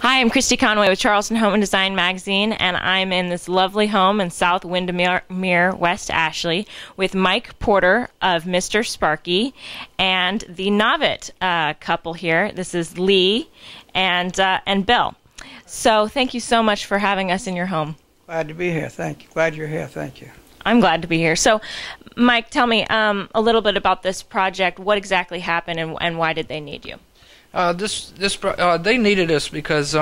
Hi, I'm Christy Conway with Charleston Home and Design Magazine, and I'm in this lovely home in South Windermere, West Ashley, with Mike Porter of Mr. Sparky and the Novitt couple here. This is Lee and Bill. So thank you so much for having us in your home. Glad to be here. Thank you. Glad you're here. Thank you. I'm glad to be here. So, Mike, tell me a little bit about this project. What exactly happened, and why did they need you? They needed us because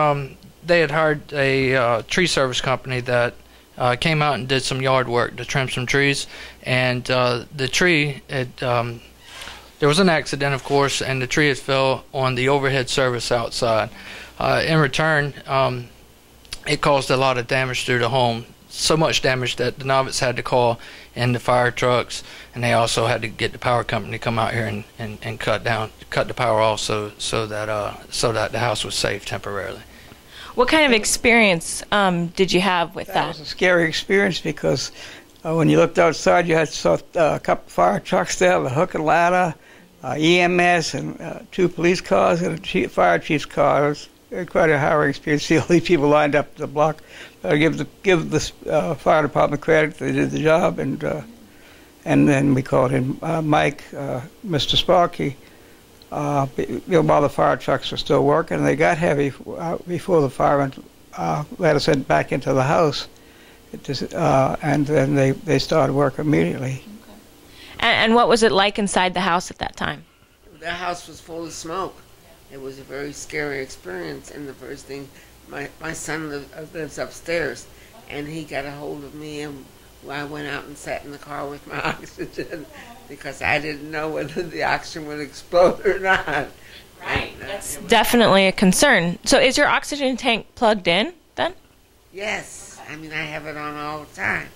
they had hired a tree service company that came out and did some yard work to trim some trees, and the tree there was an accident, of course, and the tree had fell on the overhead service outside. In return, it caused a lot of damage through the home. So much damage that the Novitts had to call in the fire trucks, and they also had to get the power company to come out here and cut the power off so that the house was safe temporarily. What kind of experience did you have with that? That was a scary experience because when you looked outside, you saw a couple fire trucks there, the hook and ladder, EMS, and 2 police cars and a fire chief's car. It was quite a harrowing experience. See all these people lined up the block. Give the fire department credit. They did the job, and then we called in Mike, Mr. Sparky. While the fire trucks were still working, they got heavy before the firemen let us back into the house, and then they started work immediately. Okay. And what was it like inside the house at that time? The house was full of smoke. It was a very scary experience, and the first thing, my son lives upstairs, and he got a hold of me, and I went out and sat in the car with my oxygen because I didn't know whether the oxygen would explode or not. Right, that's definitely a concern. So is your oxygen tank plugged in then? Yes, I mean I have it on all the time.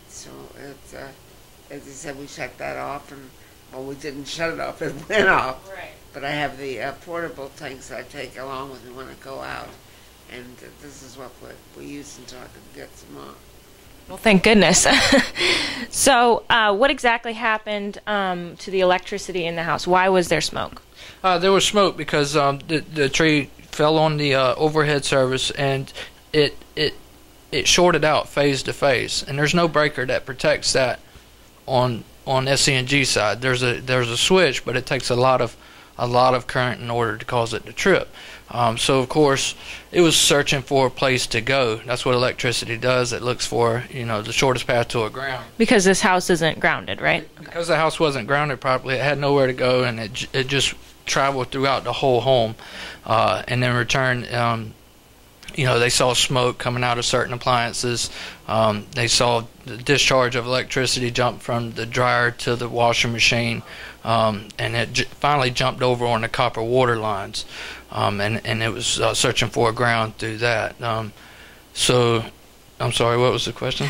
So it's, as I said, we shut that off, and well, we didn't shut it off; it went off. Right. But I have the portable tanks I take along with me when I go out, and this is what we use until I can get some more. Well, thank goodness. So what exactly happened to the electricity in the house? Why was there smoke? There was smoke because the tree fell on the overhead service, and it shorted out phase to phase, and there's no breaker that protects that on SC&G side. There's a switch, but it takes a lot of current in order to cause it to trip. So of course it was searching for a place to go. That's what electricity does. It looks for the shortest path to a ground. Because this house isn't grounded, right? Because the house wasn't grounded properly, it had nowhere to go, and it just traveled throughout the whole home. And in return, they saw smoke coming out of certain appliances. They saw the discharge of electricity jump from the dryer to the washing machine, and it finally jumped over on the copper water lines, and it was searching for a ground through that. So, I'm sorry, what was the question?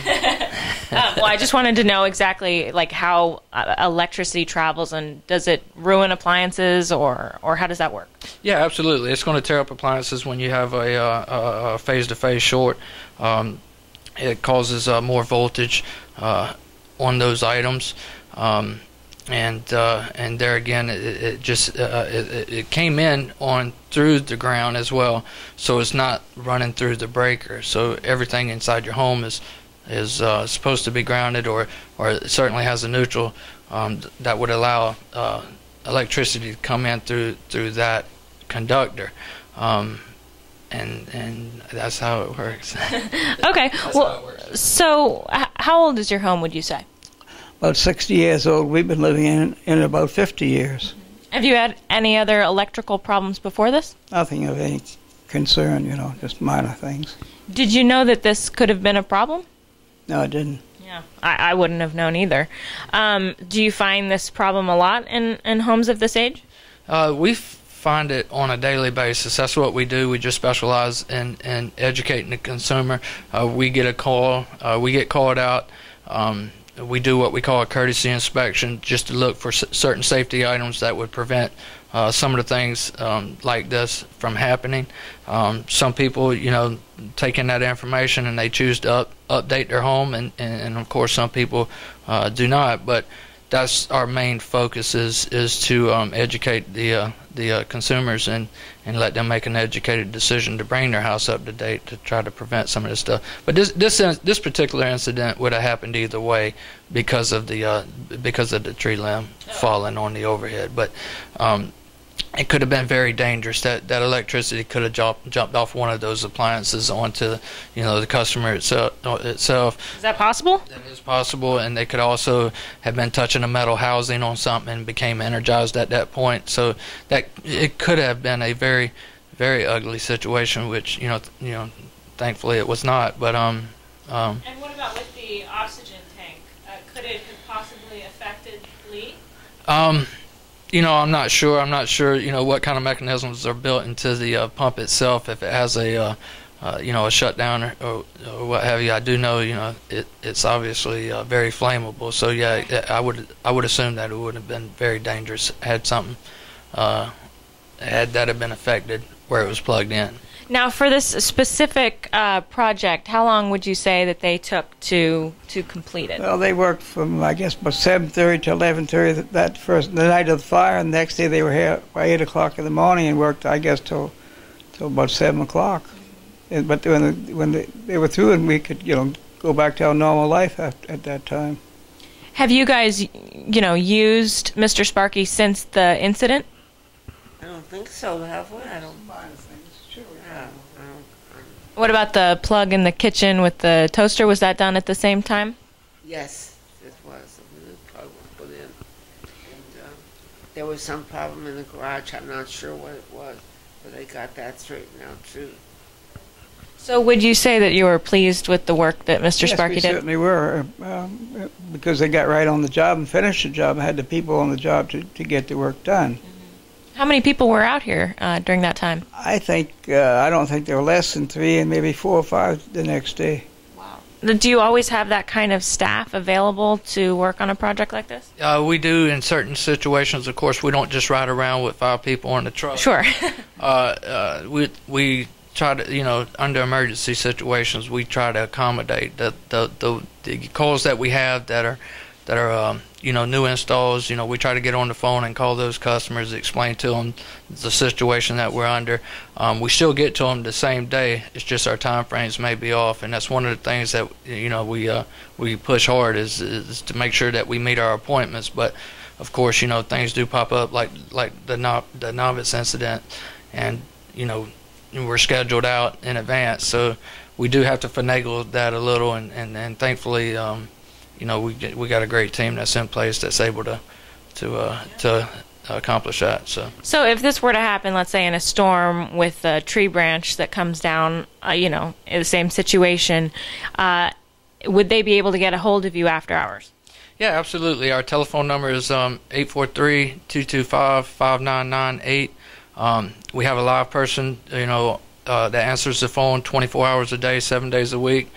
Well, I just wanted to know exactly like how electricity travels, and does it ruin appliances, or how does that work? Yeah, absolutely. It's going to tear up appliances when you have a phase-to-phase short. It causes more voltage on those items, and there again, it came in on through the ground as well, so it's not running through the breaker. So everything inside your home is supposed to be grounded, or it certainly has a neutral that would allow electricity to come in through that conductor, and that's how it works. Okay. Well, so how old is your home, would you say? About 60 years old. We've been living in about 50 years. Have you had any other electrical problems before this? Nothing of any concern, just minor things. Did you know that this could have been a problem? No, I didn't. Yeah, I wouldn't have known either. Do you find this problem a lot in homes of this age? We find it on a daily basis. That's what we do. We just specialize in educating the consumer. We get a call. We get called out. We do what we call a courtesy inspection, just to look for certain safety items that would prevent some of the things like this from happening. Some people, take in that information and they choose to update their home, and of course some people do not. But that's our main focus is to educate the consumers and let them make an educated decision to bring their house up to date to try to prevent some of this stuff. But this particular incident would have happened either way because of the tree limb falling on the overhead. But it could have been very dangerous. That electricity could have jumped off one of those appliances onto the customer itself. Is that possible? That is possible, and they could also have been touching a metal housing on something and became energized at that point. So that it could have been a very, very ugly situation, which thankfully it was not. But And what about with the oxygen tank? Could it have possibly affected Lee? I'm not sure. I'm not sure. What kind of mechanisms are built into the pump itself. If it has a shutdown or what have you. I do know. It's obviously very flammable. So yeah, I would assume that it would have been very dangerous had that have been affected where it was plugged in. Now, for this specific project, how long would you say that they took to complete it? Well, they worked from, I guess, about 7:30 to 11:30 the night of the fire, and the next day they were here by 8 o'clock in the morning and worked, I guess, till about 7 o'clock. But when they were through, and we could, go back to our normal life at that time. Have you guys, used Mr. Sparky since the incident? I don't think so, have we? I don't. What about the plug in the kitchen with the toaster? Was that done at the same time? Yes, it was. The plug was put in. And there was some problem in the garage. I'm not sure what it was, but they got that straightened out too. So would you say that you were pleased with the work that Mr. Sparky did? Yes, we certainly were, because they got right on the job and finished the job and had the people on the job to get the work done. How many people were out here during that time? I don't think there were less than 3 and maybe 4 or 5 the next day. Wow. Do you always have that kind of staff available to work on a project like this? We do in certain situations. Of course, we don't just ride around with 5 people on the truck. Sure. We try to, under emergency situations, we try to accommodate the calls that we have that are new installs. We try to get on the phone and call those customers, explain to them the situation that we're under. We still get to them the same day. It's just our time frames may be off, and that's one of the things that we push hard is to make sure that we meet our appointments. But of course, things do pop up like the novice incident, and we're scheduled out in advance, so we do have to finagle that a little, and thankfully. We got a great team that's in place that's able to accomplish that. So if this were to happen, let's say in a storm with a tree branch that comes down, in the same situation, would they be able to get a hold of you after hours? Yeah, absolutely. Our telephone number is 843-225-5998. We have a live person, that answers the phone 24 hours a day, 7 days a week,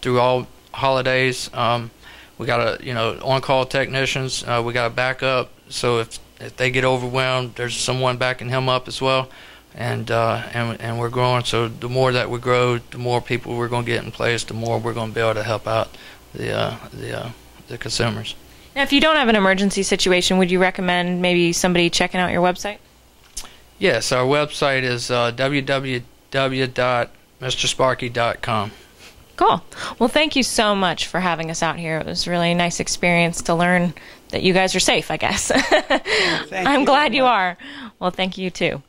through all holidays. We got on-call technicians. We got a backup, so if they get overwhelmed, there's someone backing him up as well. And we're growing. So the more that we grow, the more people we're going to get in place, the more we're going to be able to help out the consumers. Now, if you don't have an emergency situation, would you recommend maybe somebody checking out your website? Yes, our website is www.mrsparky.com. Cool. Well, thank you so much for having us out here. It was really a nice experience to learn that you guys are safe, I guess. I'm glad you are. Well, thank you too.